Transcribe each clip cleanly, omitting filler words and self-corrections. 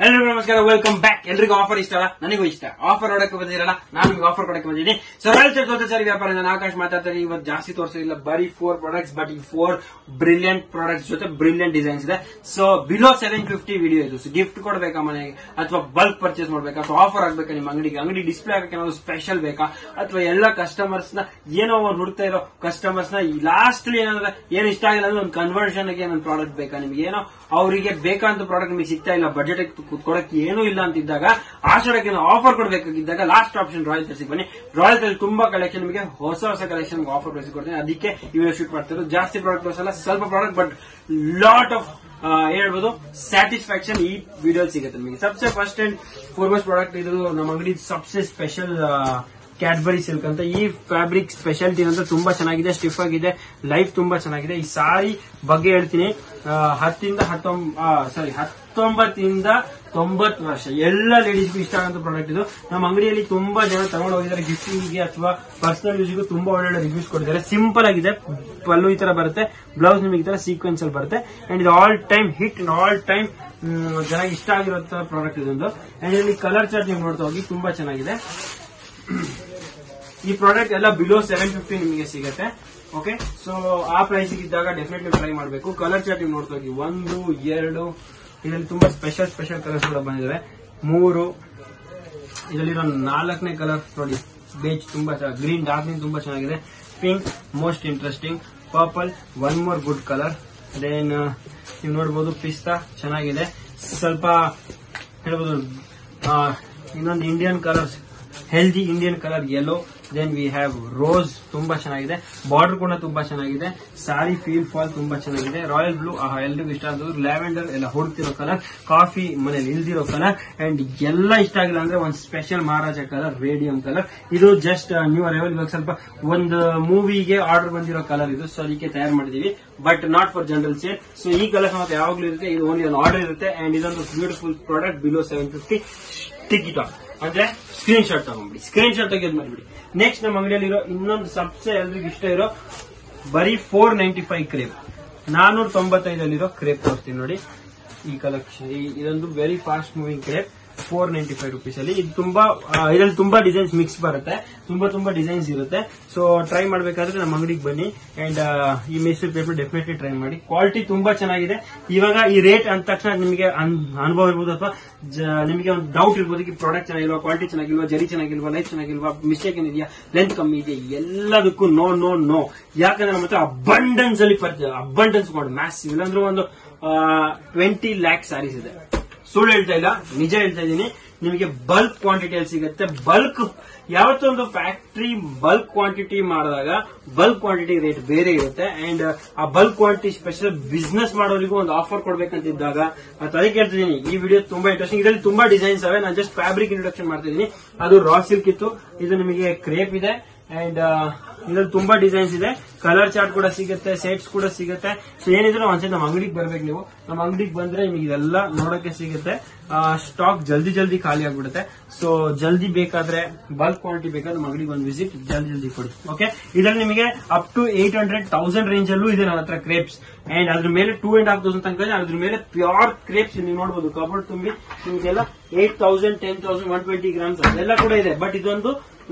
ಎಲ್ರಿಗೂ ನಮಸ್ಕಾರ, welcome back. ಎಲ್ರಿಗೂ ಆಫರ್ ಇಷ್ಟ ಅಲ್ಲ, ನನಗೂ ಇಷ್ಟ. ಆಫರ್ ನೋಡಕ್ಕೆ ಬಂದಿರಲ್ಲ, ನಾನು ನಿಮ್ಗೆ ಆಫರ್ ಕೊಡಕ್ಕೆ ಬಂದಿದ್ದೀನಿ. ಸೊ ತೋರಿಸ್ತಾರೆ ವ್ಯಾಪಾರದಿಂದ ಆಕಾಶ್ ಮಾತಾಡ್ತಾರೆ. ಇವತ್ತು ಜಾಸ್ತಿ ತೋರಿಸೋದಿಲ್ಲ, ಬರೀ 4 ಪ್ರಾಡಕ್ಟ್ಸ್, ಬಟ್ ಈ 4 ಬ್ರಿಲಿಯಂಟ್ ಪ್ರಾಡಕ್ಟ್ಸ್ ಜೊತೆ ಬ್ರಿಲಿಯಂಟ್ ಡಿಸೈನ್ಸ್ ಇದೆ. ಸೊ ಬಿಲೋ 750 ವಿಡಿಯೋ ಇದು. ಸೊ ಗಿಫ್ಟ್ ಕೊಡ್ಬೇಕಾ ಮನೆಗೆ, ಅಥವಾ ಬಲ್ಕ್ ಪರ್ಚೇಸ್ ಮಾಡ್ಬೇಕಾ, ಅಥವಾ ಆಫರ್ ಆಗ್ಬೇಕಾ ನಿಮ್ಮ ಅಂಗಡಿ ಡಿಸ್ಪ್ಲೇ ಆಗಕ್ಕೆ ಏನಾದ್ರು ಸ್ಪೆಷಲ್ ಬೇಕಾ, ಅಥವಾ ಎಲ್ಲ ಕಸ್ಟಮರ್ಸ್ ನ ಏನೋ ಒಂದು ಹುಡುಕ್ತಾ ಇರೋ ಕಸ್ಟಮರ್ಸ್ ನ ಲಾಸ್ಟ್ ಏನಂದ್ರೆ ಏನು ಇಷ್ಟ ಆಗಿಲ್ಲ ಅಂದ್ರೆ ಒಂದು ಕನ್ವರ್ಷನ್ ಗೆ ಒಂದು ಪ್ರಾಡಕ್ಟ್ ಬೇಕಾ ನಿಮ್ಗೆ, ಏನೋ ಅವರಿಗೆ ಬೇಕಂತ ಪ್ರಾಡಕ್ಟ್ ನಿಮಗೆ ಸಿಗ್ತಾ ಇಲ್ಲ, ಬಜೆಟ್ ಕೊಡಕ್ಕೆ ಏನೂ ಇಲ್ಲ ಅಂತಿದ್ದಾಗ, ಆಷಾಢಕ್ಕೆ ಆಫರ್ ಕೊಡಬೇಕಾಗಿದ್ದಾಗ ಲಾಸ್ಟ್ ಆಪ್ಷನ್ ರಾಯಲ್ ತರ್ಸಿ ಬನ್ನಿ. ರಾಯಲ್ ತರ್ಸಿ ತುಂಬಾ ಕಲೆಕ್ಷನ್, ನಿಮಗೆ ಹೊಸ ಕಲೆಕ್ಷನ್ ಆಫರ್ ಪ್ರೈಸ್ ಕೊಡ್ತೀನಿ. ಅದಕ್ಕೆ ಇವೆಲ್ಲ ಶೂಟ್ ಮಾಡ್ತಿರೋದು. ಜಾಸ್ತಿ ಪ್ರಾಡಕ್ಟ್ ತೋರಿಸಲ್ಲ, ಸ್ವಲ್ಪ ಪ್ರಾಡಕ್ಟ್, ಬಟ್ ಲಾಟ್ ಆಫ್ ಹೇಳ್ಬೋದು ಸ್ಯಾಟಿಸ್ಫ್ಯಾಕ್ಷನ್ ಈ ವಿಡಿಯೋ ಸಿಗುತ್ತೆ ನಿಮಗೆ. Sabse first and foremost product ಇದು ನಮ್ಮ ಅಂಗಡಿ ಸಬ್ಸೆ ಸ್ಪೆಷಲ್ ಕ್ಯಾಡ್ಬರಿ ಸಿಲ್ಕ್ ಅಂತ. ಈ ಫ್ಯಾಬ್ರಿಕ್ ಸ್ಪೆಷಾಲಿಟಿ ಅಂತ ತುಂಬಾ ಚೆನ್ನಾಗಿದೆ, ಸ್ಟಿಫ್ ಆಗಿದೆ, ಲೈಫ್ ತುಂಬಾ ಚೆನ್ನಾಗಿದೆ. ಈ ಸಾರಿ ಬಗ್ಗೆ ಹೇಳ್ತೀನಿ, 19ರಿಂದ 90 ವರ್ಷ ಎಲ್ಲ ಲೇಡೀಸ್ಗೂ ಇಷ್ಟ ಆಗೋ ಪ್ರಾಡಕ್ಟ್ ಇದು. ನಮ್ಮ ಅಂಗಡಿಯಲ್ಲಿ ತುಂಬಾ ಜನ ತಗೊಂಡು ಹೋಗಿದ್ದಾರೆ ಗಿಫ್ಟಿಂಗ್ ಅಥವಾ ಪರ್ಸನಲ್ ಯೂಸ್ಗೂ. ತುಂಬಾ ಒಳ್ಳೆ ರಿವ್ಯೂಸ್ ಕೊಟ್ಟಿದ್ದಾರೆ. ಸಿಂಪಲ್ ಆಗಿದೆ, ಪಲ್ಲು ಈ ತರ ಬರುತ್ತೆ, ಬ್ಲೌಸ್ ನಿಮಗೆ ಈ ತರ ಸೀಕ್ವೆನ್ಸ್ ಅಲ್ಲಿ ಬರುತ್ತೆ. ಅಂಡ್ ಇದು all time hit, all time ಚೆನ್ನಾಗಿ ಇಷ್ಟ ಆಗಿರೋ ಪ್ರಾಡಕ್ಟ್ ಇದೊಂದು. ಅಂಡ್ ಇಲ್ಲಿ ಕಲರ್ ಚಾರ್ಟ್ ನೀವು ನೋಡ್ತಾ ಹೋಗಿ, ತುಂಬಾ ಚೆನ್ನಾಗಿದೆ. ಈ ಪ್ರಾಡಕ್ಟ್ ಎಲ್ಲ ಬಿಲೋ 750 ನಿಮಗೆ ಸಿಗುತ್ತೆ. ಓಕೆ, ಸೊ ಆ ಪ್ರೈಸ್ ಇದ್ದಾಗ ಡೆಫಿನೆಟ್ಲಿ ಟ್ರೈ ಮಾಡಬೇಕು. ಕಲರ್ ಚಾರ್ಟ್ ನೀವು ನೋಡ್ತಾ ಹೋಗಿ, 1, 2 ಇದರಲ್ಲಿ ತುಂಬಾ ಸ್ಪೆಷಲ್ ಕಲರ್ಸ್ ಕೂಡ ಬಂದಿದ್ದಾವೆ. 3 ಇದರಲ್ಲಿರೋ 4ನೇ ಕಲರ್ ನೋಡಿ, ಬೇಜ್ ತುಂಬಾ ಗ್ರೀನ್, ಡಾರ್ಕ್ ತುಂಬಾ ಚೆನ್ನಾಗಿದೆ. Pink most interesting, purple one more good colour. Then ನೀವು ನೋಡಬಹುದು ಪಿಸ್ತಾ ಚೆನ್ನಾಗಿದೆ, ಸ್ವಲ್ಪ ಹೇಳ್ಬೋದು ಇನ್ನೊಂದು Indian colours, healthy Indian colour yellow. Then we have rose, ತುಂಬಾ ಚೆನ್ನಾಗಿದೆ. ಬಾರ್ಡರ್ ಕೂಡ ತುಂಬಾ ಚೆನ್ನಾಗಿದೆ. ಸಾರಿ ಫೀಲ್ ಫಾಲ್ ತುಂಬಾ ಚೆನ್ನಾಗಿದೆ. ರಾಯಲ್ ಬ್ಲೂ ಎಲ್ರಿಗೂ ಇಷ್ಟ ಆದ್ರು. ಲ್ಯಾವೆಂಡರ್ ಎಲ್ಲ ಹುಡುಕ್ತಿರೋ ಕಲರ್, ಕಾಫಿ ಮನೇಲಿ ಇಲ್ದಿರೋ ಕಲರ್. ಅಂಡ್ ಎಲ್ಲ ಇಷ್ಟ ಆಗಿಲ್ಲ ಅಂದ್ರೆ ಒಂದು ಸ್ಪೆಷಲ್ ಮಹಾರಾಜ ಕಲರ್, ರೇಡಿಯಂ ಕಲರ್. ಇದು ಜಸ್ಟ್ ನ್ಯೂ ಅರೈವಲ್, ಇವಾಗ ಸ್ವಲ್ಪ ಒಂದು ಮೂವಿಗೆ ಆರ್ಡರ್ ಬಂದಿರೋ ಕಲರ್ ಇದು. ಸೊ ಅದಕ್ಕೆ ತಯಾರು ಮಾಡಿದೀವಿ, but not for general sale. So ಈ ಕಲರ್ ಮತ್ತೆ ಯಾವಾಗ್ಲೂ ಇರುತ್ತೆ, ಇದು ಓನ್ಲಿ ಒಂದು ಆರ್ಡರ್ ಇರುತ್ತೆ. ಅಂಡ್ ಇದೊಂದು ಬ್ಯೂಟಿಫುಲ್ ಪ್ರಾಡಕ್ಟ್ ಬಿಲೋ 750. ಟಿಕೆಟ್ ಅಂದ್ರೆ ಸ್ಕ್ರೀನ್ ಶಾಟ್ ತಗೊಂಡ್ಬಿಡಿ, ಸ್ಕ್ರೀನ್ ಶಾಟ್ ತೆಗೆದು ಮಾಡಿಬಿಡಿ. ನೆಕ್ಸ್ಟ್ ನಮ್ಮ ಅಂಗಡಿಯಲ್ಲಿರೋ ಇನ್ನೊಂದು ಸಬ್ಸೆ ಎಲ್ರಿಗೂ ಇಷ್ಟ ಇರೋ ಬರೀ 495 ಕ್ರೇಪ್, 495 ಕ್ರೇಪ್ ತೋರಿಸ್ತೀನಿ ನೋಡಿ. ಈ ಕಲೆಕ್ಷನ್ ಇದೊಂದು very fast moving crepe, 495 rupees ಅಲ್ಲಿ. ಇದು ಇದರಲ್ಲಿ ತುಂಬಾ ಡಿಸೈನ್ಸ್ ಮಿಕ್ಸ್ ಬರುತ್ತೆ, ತುಂಬಾ ಡಿಸೈನ್ಸ್ ಇರುತ್ತೆ. ಸೊ ಟ್ರೈ ಮಾಡಬೇಕಾದ್ರೆ ನಮ್ಮ ಅಂಗಡಿಗೆ ಬನ್ನಿ. ಅಂಡ್ ಈ ಮೈಸೂರು ಪೇಪರ್ ಡೆಫಿನೆಟ್ಲಿ ಟ್ರೈ ಮಾಡಿ. ಕ್ವಾಲಿಟಿ ತುಂಬಾ ಚೆನ್ನಾಗಿದೆ. ಇವಾಗ ಈ ರೇಟ್ ಅಂದ ತಕ್ಷಣ ನಿಮಗೆ ಅನುಭವ ಇರ್ಬೋದು, ಅಥವಾ ನಿಮಗೆ ಒಂದು ಡೌಟ್ ಇರ್ಬೋದು, ಈ ಪ್ರಾಡಕ್ಟ್ ಚೆನ್ನಾಗಿಲ್ವಾ, ಕ್ವಾಲಿಟಿ ಚೆನ್ನಾಗಿಲ್ವಾ, ಜರಿ ಚೆನ್ನಾಗಿಲ್ವಾ, ಲೈಫ್ ಚೆನ್ನಾಗಿಲ್ವಾ, ಮಿಸ್ಟೇಕ್ ಏನಿದೆಯಾ, ಲೆಂತ್ ಕಮ್ಮಿ ಇದೆಯಾ, ಎಲ್ಲದಕ್ಕೂ ನೋ. ಯಾಕಂದ್ರೆ ನಮ್ಮ ಹತ್ರ ಅಬಂಡೆನ್ಸ್ ಅಲ್ಲಿ ಅಬಂಡೆನ್ಸ್ ಮಾಡಿ ಮ್ಯಾಸಿವ್, ಇಲ್ಲಾಂದ್ರೆ ಒಂದು 20 lakh ಸ್ಯಾರೀಸ್ ಇದೆ. ಸುಳ್ಳು ಹೇಳ್ತಾ ಇಲ್ಲ, ನಿಜ ಹೇಳ್ತಾ ಇದ್ದೀನಿ. ನಿಮಗೆ ಬಲ್ಕ್ ಕ್ವಾಂಟಿಟಿಯಲ್ಲಿ ಸಿಗುತ್ತೆ. ಬಲ್ಕ್ ಯಾವತ್ತೊಂದು ಫ್ಯಾಕ್ಟರಿ ಬಲ್ಕ್ ಕ್ವಾಂಟಿಟಿ ಮಾಡಿದಾಗ ಬಲ್ಕ್ ಕ್ವಾಂಟಿಟಿ ರೇಟ್ ಬೇರೆ ಇರುತ್ತೆ. ಅಂಡ್ ಆ ಬಲ್ಕ್ ಕ್ವಾಂಟಿಟಿ ಸ್ಪೆಷಲ್ ಬಿಸ್ನೆಸ್ ಮಾಡೋರಿಗೂ ಒಂದು ಆಫರ್ ಕೊಡ್ಬೇಕಂತಿದ್ದಾಗ ಅದಕ್ಕೆ ಹೇಳ್ತಿದ್ದೀನಿ. ಈ ವಿಡಿಯೋ ತುಂಬಾ ಇಂಟ್ರೆಸ್ಟಿಂಗ್, ಇದರಲ್ಲಿ ತುಂಬಾ ಡಿಸೈನ್ಸ್ ಅವೆ. ನಾನು ಜಸ್ಟ್ ಫ್ಯಾಬ್ರಿಕ್ ಇಂಟ್ರೊಡಕ್ಷನ್ ಮಾಡ್ತಾ ಇದ್ದೀನಿ. ಅದು ರಾ ಸಿಲ್ಕ್ ಇತ್ತು, ಇದು ನಿಮಗೆ ಕ್ರೇಪ್ ಇದೆ. ಅಂಡ್ ಇದ್ರಲ್ಲಿ ತುಂಬಾ ಡಿಸೈನ್ಸ್ ಇದೆ. ಕಲರ್ ಚಾರ್ಟ್ ಕೂಡ ಸಿಗುತ್ತೆ, ಸೆಟ್ಸ್ ಕೂಡ ಸಿಗುತ್ತೆ. ಸೊ ಏನಿದ್ರು ಒಂದ್ಸರಿ ನಮ್ಮ ಅಂಗಡಿಗೆ ಬರ್ಬೇಕು. ನೀವು ನಮ್ಮ ಅಂಗಡಿಗೆ ಬಂದ್ರೆ ನಿಮಗೆ ಇದೆಲ್ಲ ನೋಡಕ್ಕೆ ಸಿಗುತ್ತೆ. ಸ್ಟಾಕ್ ಜಲ್ದಿ ಖಾಲಿ ಆಗ್ಬಿಡುತ್ತೆ. ಸೊ ಜಲ್ದಿ ಬೇಕಾದ್ರೆ, ಬಲ್ಕ್ ಕ್ವಾಂಟಿಟಿ ಬೇಕಾದ್ರೆ ನಮ್ಮ ಅಂಗಡಿಗೆ ಒಂದು ವಿಸಿಟ್ ಜಲ್ದಿ ಕೊಡಿ. ಓಕೆ, ಇದರಲ್ಲಿ ನಿಮಗೆ ಅಪ್ ಟು 800,000 ರೇಂಜ್ ಅಲ್ಲೂ ಇದೆ ನನ್ನ ಹತ್ರ ಕ್ರೇಪ್ಸ್. ಅಂಡ್ ಅದ್ರ ಮೇಲೆ 2,500 ತನಕ, ಅದ್ರ ಮೇಲೆ ಪ್ಯೂರ್ ಕ್ರೇಪ್ಸ್ ನೀವು ನೋಡಬಹುದು. ಕಬೋರ್ಡ್ ತುಂಬಿ ನಿಮಗೆಲ್ಲ 8,000, 10,000, 120 grams ಅದೆಲ್ಲ ಕೂಡ ಇದೆ. ಬಟ್ ಇದೊಂದು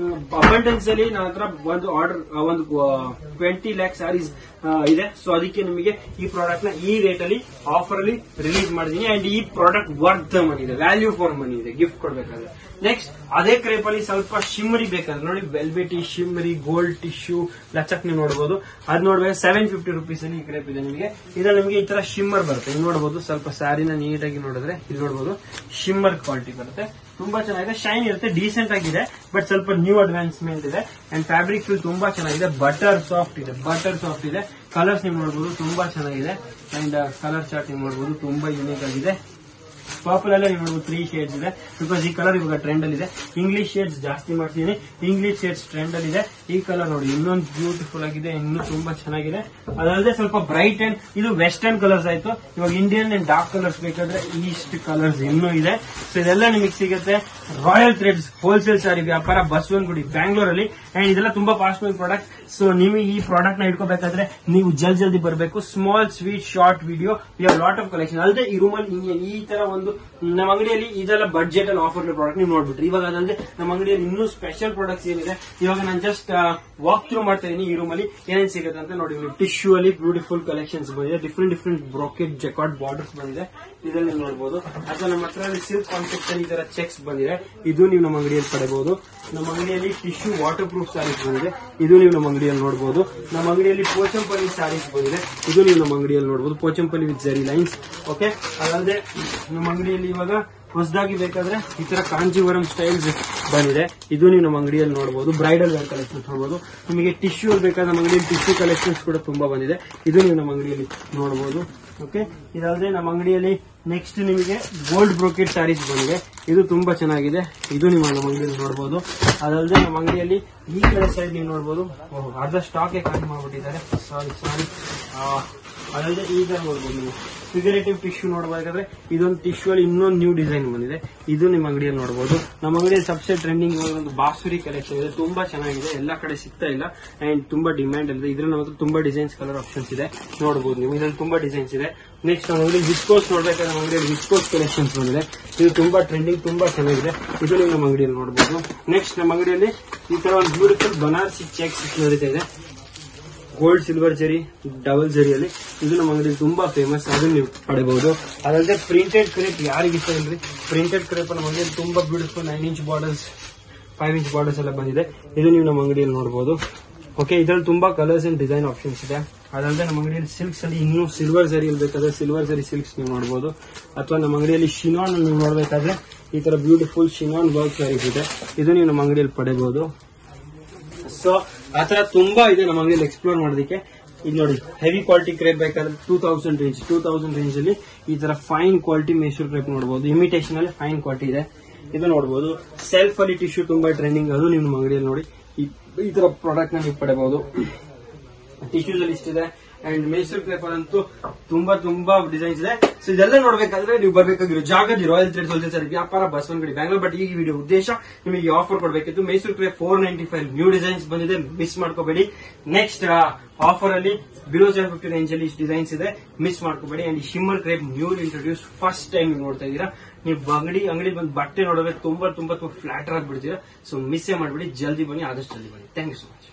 ಅಬಂಡೆನ್ಸ್ ಅಲ್ಲಿ ನನ್ನ ಹತ್ರ ಒಂದು ಆರ್ಡರ್, ಒಂದು 20 lakh ಸ್ಯಾರೀಸ್ ಇದೆ. ಸೊ ಅದಕ್ಕೆ ನಿಮಗೆ ಈ ಪ್ರಾಡಕ್ಟ್ ನ ಈ ರೇಟ್ ಅಲ್ಲಿ ಆಫರ್ ಅಲ್ಲಿ ರಿಲೀಸ್ ಮಾಡಿದೀನಿ. ಅಂಡ್ ಈ ಪ್ರಾಡಕ್ಟ್ ವರ್ತ್ ಮನಿ ಇದೆ, ವ್ಯಾಲ್ಯೂ ಫಾರ್ ಮನಿ ಇದೆ ಗಿಫ್ಟ್ ಕೊಡ್ಬೇಕಾದ್ರೆ. ನೆಕ್ಸ್ಟ್ ಅದೇ ಕ್ರೇಪ್ ಅಲ್ಲಿ ಸ್ವಲ್ಪ ಶಿಮ್ಮರಿ ಬೇಕಾದ್ರೆ ನೋಡಿ, ವೆಲ್ವೆಟಿ ಶಿಮ್ಮರಿ ಗೋಲ್ಡ್ ಟಿಶ್ಯೂ ಲಚಕ್ ನೀವು ನೋಡಬಹುದು. ಅದ್ ನೋಡ್ಬೇಕು 750 rupees ಅಲ್ಲಿ ಈ ಕ್ರೇಪ್ ಇದೆ ನಿಮಗೆ. ಇದ್ರಲ್ಲಿ ನಿಮಗೆ ಈ ತರ ಶಿಮ್ಮರ್ ಬರುತ್ತೆ, ನೀವು ನೋಡಬಹುದು. ಸ್ವಲ್ಪ ಸ್ಯಾರಿನ ನೀಟಾಗಿ ನೋಡಿದ್ರೆ ಇದು ನೋಡಬಹುದು, ಶಿಮ್ಮರ್ ಕ್ವಾಲಿಟಿ ಬರುತ್ತೆ. ತುಂಬಾ ಚೆನ್ನಾಗಿದೆ, ಶೈನ್ ಇರುತ್ತೆ, ಡೀಸೆಂಟ್ ಆಗಿದೆ, ಬಟ್ ಸ್ವಲ್ಪ ನ್ಯೂ ಅಡ್ವಾನ್ಸ್ಮೆಂಟ್ ಇದೆ. ಅಂಡ್ ಫ್ಯಾಬ್ರಿಕ್ ಫೀಲ್ ತುಂಬಾ ಚೆನ್ನಾಗಿದೆ, ಬಟರ್ ಸಾಫ್ಟ್ ಇದೆ. ಕಲರ್ಸ್ ನೀವು ನೋಡಬಹುದು, ತುಂಬಾ ಚೆನ್ನಾಗಿದೆ. ಅಂಡ್ ಕಲರ್ ಚಾರ್ಟ್ ನೀವು ನೋಡಬಹುದು, ತುಂಬಾ ಯೂನಿಕ್ ಆಗಿದೆ. ಪರ್ಪಲ್ ಎಲ್ಲ ನೀವು ನೋಡಬಹುದು 3 ಶೇಡ್ಸ್ ಇದೆ, ಬಿಕಾಸ್ ಈ ಕಲರ್ ಇವಾಗ ಟ್ರೆಂಡ್ ಅಲ್ಲಿ ಇದೆ. ಇಂಗ್ಲಿಷ್ ಶೇಡ್ಸ್ ಜಾಸ್ತಿ ಮಾಡ್ತೀನಿ, ಇಂಗ್ಲಿಷ್ ಶೇಡ್ಸ್ ಟ್ರೆಂಡ್ ಅಲ್ಲಿ ಇದೆ. ಈ ಕಲರ್ ನೋಡಿ, ಇನ್ನೊಂದು ಬ್ಯೂಟಿಫುಲ್ ಆಗಿದೆ, ಇನ್ನೂ ತುಂಬಾ ಚೆನ್ನಾಗಿದೆ. ಅದಲ್ಲದೆ ಸ್ವಲ್ಪ ಬ್ರೈಟ್ ಅಂಡ್ ಇದು ವೆಸ್ಟರ್ನ್ ಕಲರ್ಸ್ ಆಯ್ತು. ಇವಾಗ ಇಂಡಿಯನ್ ಅಂಡ್ ಡಾರ್ಕ್ ಕಲರ್ಸ್ ಬೇಕಾದ್ರೆ ಈಸ್ಟ್ ಕಲರ್ಸ್ ಇನ್ನೂ ಇದೆ. ಸೊ ಇದೆಲ್ಲ ನಿಮಗೆ ಸಿಗುತ್ತೆ ರಾಯಲ್ ಥ್ರೆಡ್ಸ್ ಹೋಲ್ಸೇಲ್ ಸಾರಿ ವ್ಯಾಪಾರ, ಬಸವನಗುಡಿ, ಬ್ಯಾಂಗ್ಳೂರಲ್ಲಿ. ಅಂಡ್ ಇದೆಲ್ಲ ತುಂಬಾ ಫಾಸ್ಟ್ ಮೂವಿಂಗ್ ಪ್ರಾಡಕ್ಟ್. ಸೊ ನೀವು ಈ ಪ್ರಾಡಕ್ಟ್ ನ ಇಟ್ಕೋಬೇಕಾದ್ರೆ ನೀವು ಜಲ್ದಿ ಬರಬೇಕು. Small sweet short video, we have lot of collection. ಅಲ್ಲದೆ ಈ ರೂಮಲ್ಲಿ ಈ ತರ ಒಂದು ನಮ್ಮ ಅಂಗಡಿಯಲ್ಲಿ ಇದೆಲ್ಲ ಬಡ್ಜೆಟ್ ಅಲ್ಲಿ ಆಫರ್ ಪ್ರಾಡಕ್ಟ್ ನೀವು ನೋಡ್ಬಿಟ್ರಿ. ಇವಾಗ ಅದಲ್ಲದೆ ನಮ್ಮ ಅಂಗಡಿಯಲ್ಲಿ ಇನ್ನೂ ಸ್ಪೆಷಲ್ ಪ್ರಾಡಕ್ಟ್ಸ್ ಏನಿದೆ ಇವಾಗ ನಾನು ಜಸ್ಟ್ ವಾಕ್ ಥ್ರೂ ಮಾಡ್ತಾ ಇದೀನಿ. ಈ ರೂಮ್ ಅಲ್ಲಿ ಏನೇನ್ ಸಿಗುತ್ತೆ ಅಂತ ನೋಡಿ. ಟಿಶ್ಯೂ ಅಲ್ಲಿ ಬ್ಯೂಟಿಫುಲ್ ಕಲೆಕ್ಷನ್ಸ್ ಬಂದಿದೆ, ಡಿಫ್ರೆಂಟ್ ಬ್ರೋಕೆಟ್ ಜಕಾರ್ಡ್ ಬಾರ್ಡರ್ಸ್ ಬಂದಿದೆ, ಇದರಲ್ಲಿ ನೀವು ನೋಡಬಹುದು. ಅಥವಾ ನಮ್ಮ ಹತ್ರ ಸಿಲ್ಕ್ ಕಾನ್ಸೆಪ್ಟ್ ಅಲ್ಲಿ ಈ ತರ ಚೆಕ್ಸ್ ಬಂದಿದೆ, ಇದು ನೀವು ನಮ್ಮ ಅಂಗಡಿಯಲ್ಲಿ ಪಡೆಯಬಹುದು. ನಮ್ಮ ಅಂಗಡಿಯಲ್ಲಿ ಟಿಶ್ಯೂ ವಾಟರ್ ಪ್ರೂಫ್ ಸ್ಯಾರೀಸ್ ಬಂದಿದೆ, ಇದು ನೀವು ನಮ್ಮ ಅಂಗಡಿಯಲ್ಲಿ ನೋಡಬಹುದು. ನಮ್ಮ ಅಂಗಡಿಯಲ್ಲಿ ಪೋಚಂಪಲ್ಲಿ ಸ್ಯಾರೀಸ್ ಬಂದಿದೆ, ಇದು ನೀವು ನಮ್ಮ ಅಂಗಡಿಯಲ್ಲಿ ನೋಡಬಹುದು. ಪೋಚಂಪಲ್ಲಿ ವಿತ್ ಜರಿ ಲೈನ್ಸ್. ಓಕೆ, ಅದಲ್ಲದೆ ನಮ್ಮ ಅಂಗಡಿಯಲ್ಲಿ ಇವಾಗ ಹೊಸದಾಗಿ ಬೇಕಾದ್ರೆ ಈ ತರ ಕಾಂಜೀವರಂ ಸ್ಟೈಲ್ಸ್ ಬಂದಿದೆ, ಇದು ನೀವು ನಮ್ಮ ಅಂಗಡಿಯಲ್ಲಿ ನೋಡಬಹುದು. ಬ್ರೈಡಲ್ ವೇರ್ ಕಲೆಕ್ಷನ್ಸ್ ನೋಡಬಹುದು. ನಿಮಗೆ ಟಿಶ್ಯೂ ಬೇಕಾದ್ರೆ ನಮ್ಮ ಅಂಗಡಿಯಲ್ಲಿ ಟಿಶ್ಯೂ ಕಲೆಕ್ಷನ್ಸ್ ಕೂಡ ತುಂಬಾ ಬಂದಿದೆ, ಇದು ನೀವು ನಮ್ಮ ಅಂಗಡಿಯಲ್ಲಿ ನೋಡಬಹುದು. ಓಕೆ, ಇದಲ್ಲದೆ ನಮ್ಮ ಅಂಗಡಿಯಲ್ಲಿ ನೆಕ್ಸ್ಟ್ ನಿಮಗೆ ಗೋಲ್ಡ್ ಬ್ರೋಕೆಟ್ ಸ್ಯಾರೀಸ್ ಬಂದಿದೆ, ಇದು ತುಂಬಾ ಚೆನ್ನಾಗಿದೆ, ಇದು ನೀವು ನಮ್ಮ ಅಂಗಡಿಯಲ್ಲಿ ನೋಡಬಹುದು. ಅದಲ್ಲದೆ ನಮ್ಮ ಅಂಗಡಿಯಲ್ಲಿ ಈ ಕಡೆ ಸೈಡ್ ನೀವು ನೋಡಬಹುದು, ಅರ್ಧ ಸ್ಟಾಕ್ ಖಾಲಿ ಮಾಡ್ಬಿಟ್ಟಿದ್ದಾರೆ, ಸಾರಿ. ಅದಲ್ಲದೆ ಈ ತರ ನೋಡಬಹುದು ನೀವು ಫಿಗರೇಟಿವ್ ಟಿಶ್ಯೂ ನೋಡಬೇಕಾದ್ರೆ ಇದೊಂದು ಟಿಶ್ಯೂ ಅಲ್ಲಿ ಇನ್ನೊಂದು ನ್ಯೂ ಡಿಸೈನ್ ಬಂದಿದೆ, ಇದು ನಿಮ್ಮ ಅಂಗಡಿಯಲ್ಲಿ ನೋಡಬಹುದು. ನಮ್ಮ ಅಂಗಡಿಯಲ್ಲಿ ಸಬ್ಸೆ ಟ್ರೆಂಡಿಂಗ್ ಒಂದು ಬಾಸುರಿ ಕಲೆಕ್ಷನ್ ಇದೆ, ತುಂಬಾ ಚೆನ್ನಾಗಿದೆ, ಎಲ್ಲಾ ಕಡೆ ಸಿಗ್ತಾ ಇಲ್ಲ ಅಂಡ್ ತುಂಬಾ ಡಿಮ್ಯಾಂಡ್ ಇದೆ. ಇದ್ರಲ್ಲಿ ಮಾತ್ರ ತುಂಬಾ ಡಿಸೈನ್ಸ್ ಕಲರ್ ಆಪ್ಷನ್ಸ್ ಇದೆ, ನೋಡಬಹುದು ನೀವು. ಇದರಲ್ಲಿ ತುಂಬಾ ಡಿಸೈನ್ಸ್ ಇದೆ. ನೆಕ್ಸ್ಟ್ ನಮ್ಮ ಅಂಗಡಿಯಲ್ಲಿ ವಿಸ್ಕೋಸ್ ನೋಡ್ಬೇಕಾದ್ರೆ ನಮ್ಮ ಅಂಗಡಿಯಲ್ಲಿ ವಿಸ್ಕೋಸ್ ಕಲೆಕ್ಷನ್ಸ್ ಬಂದಿದೆ, ಇದು ತುಂಬಾ ಟ್ರೆಂಡಿಂಗ್, ತುಂಬಾ ಚೆನ್ನಾಗಿದೆ, ಇದು ನೀವು ನಮ್ಮ ಅಂಗಡಿಯಲ್ಲಿ ನೋಡಬಹುದು. ನೆಕ್ಸ್ಟ್ ನಮ್ಮ ಅಂಗಡಿಯಲ್ಲಿ ಈ ತರ ಒಂದು ಬ್ಯೂಟಿಫುಲ್ ಬನಾರಸಿ ಚೆಕ್ಸ್ ನಡೀತಾ ಇದೆ, ಗೋಲ್ಡ್ ಸಿಲ್ವರ್ ಜರಿ ಡಬಲ್ ಜರಿಯಲ್ಲಿ, ಇದು ನಮ್ಮ ಅಂಗಡಿಯಲ್ಲಿ ತುಂಬಾ ಫೇಮಸ್, ಅದನ್ನ ನೀವು ಪಡೆಯಬಹುದು. ಅದಲ್ಲದೆ ಪ್ರಿಂಟೆಡ್ ಕ್ರೇಪ್ ಯಾರಿಗೆ ಇಷ್ಟ ಇಲ್ರಿ, ಪ್ರಿಂಟೆಡ್ ಕ್ರೇಪ್ ನಮ್ಮ ಅಂಗಡಿಯಲ್ಲಿ ತುಂಬಾ beautiful 9 inch borders 5 inch borders ಎಲ್ಲ ಬಂದಿದೆ, ಇದು ನೀವು ನಮ್ಮ ಅಂಗಡಿಯಲ್ಲಿ ನೋಡಬಹುದು. ಓಕೆ, ಇದರಲ್ಲಿ ತುಂಬಾ ಕಲರ್ಸ್ ಅಂಡ್ ಡಿಸೈನ್ ಆಪ್ಷನ್ಸ್ ಇದೆ. ಅದಲ್ಲದೆ ನಮ್ಮ ಅಂಗಡಿಯಲ್ಲಿ ಸಿಲ್ಕ್ಸ್ ಅಲ್ಲಿ ಇನ್ನೂ ಸಿಲ್ವರ್ ಜರಿಯಲ್ಲಿ ಬೇಕಾದ್ರೆ ಸಿಲ್ವರ್ ಜರಿ ಸಿಲ್ಕ್ಸ್ ನೀವು ನೋಡಬಹುದು. ಅಥವಾ ನಮ್ಮ ಅಂಗಡಿಯಲ್ಲಿ ಶಿನಾನ್ ನೀವು ನೋಡಬೇಕಾದ್ರೆ ಈ ತರ ಬ್ಯೂಟಿಫುಲ್ ಶಿನಾನ್ ವರ್ಕ್ ಸ್ಯಾರೀಸ್ ಇದೆ, ಇದು ನೀವು ನಮ್ಮ ಅಂಗಡಿಯಲ್ಲಿ ಪಡೆಯಬಹುದು. ಸೊ ಆತರ ತುಂಬಾ ಇದೆ ನಮ್ಮ ಅಂಗಡಿಯಲ್ಲಿ ಎಕ್ಸ್ಪ್ಲೋರ್ ಮಾಡೋದಕ್ಕೆ. ಈಗ ನೋಡಿ, ಹೆವಿ ಕ್ವಾಲಿಟಿ ಕ್ರೇಪ್ ಬೇಕಾದ್ರೆ 2000 ರೇಂಜ್ ಅಲ್ಲಿ ಈ ತರ ಫೈನ್ ಕ್ವಾಲಿಟಿ ಮೈಸೂರು ಕ್ರೇಪ್ ನೋಡಬಹುದು. ಇಮಿಟೇಷನ್ ಅಲ್ಲಿ ಫೈನ್ ಕ್ವಾಲಿಟಿ ಇದೆ, ಇದು ನೋಡಬಹುದು. ಸೆಲ್ಫ್ ಅಲ್ಲಿ ಟಿಶ್ಯೂ ತುಂಬಾ ಟ್ರೆಂಡಿಂಗ್, ಅದು ನೀವು ನಮ್ಮ ಅಂಗಡಿಯಲ್ಲಿ ನೋಡಿ ಈ ತರ ಪ್ರಾಡಕ್ಟ್ ನ ನೀವು ಪಡೆಯಬಹುದು. ಟಿಶ್ಯೂಸ್ ಅಲ್ಲಿ ಇಷ್ಟಿದೆ ಅಂಡ್ ಮೈಸೂರು ಕ್ರೇಪ್ ಅಂತೂ ತುಂಬಾ ಡಿಸೈನ್ಸ್ ಇದೆ. ಸೊ ಇದೆಲ್ಲ ನೋಡ್ಬೇಕಾದ್ರೆ ನೀವು ಬರ್ಬೇಕಾಗಿರೋ ಜಾಗದಿ ರಾಯಲ್ ಥ್ರೆಡ್ಸ್ ಹೋಲ್ಸೇಲ್ ವ್ಯಾಪಾರ ಬಸವನಗುಡಿ ಬ್ಯಾಂಗ್ಳೂರ್. ಬಟ್ ಈ ವಿಡಿಯೋ ಉದ್ದೇಶ ನಿಮಗೆ ಆಫರ್ ಕೊಡಬೇಕಿತ್ತು. ಮೈಸೂರು ಕ್ರೇಪ್ 495 ನ್ಯೂ ಡಿಸೈನ್ಸ್ ಬಂದಿದೆ, ಮಿಸ್ ಮಾಡ್ಕೋಬೇಡಿ. ನೆಕ್ಸ್ಟ್ ಆಫರ್ ಅಲ್ಲಿ ಬಿಲೋ 750 ರೇಂಜ್ ಅಲ್ಲಿ ಇಷ್ಟು ಡಿಸೈನ್ಸ್ ಇದೆ, ಮಿಸ್ ಮಾಡ್ಕೋಬೇಡಿ. And shimmer crepe new introduce first time ನೀವು ನೋಡ್ತಾ ಇದ್ದೀರಾ. ನೀವು ಅಂಗಡಿ ಬಂದು ಬಟ್ಟೆ ನೋಡೋದ್ರೆ ತುಂಬಾ ಫ್ಲಾಟರ್ ಆಗಿಬಿಡ್ತೀರಾ. ಸೊ ಮಿಸ್ ಮಾಡಬೇಡಿ, ಜಲ್ದಿ ಬನ್ನಿ, ಆದಷ್ಟು ಜಲ್ದಿ ಬನ್ನಿ. Thank you so much.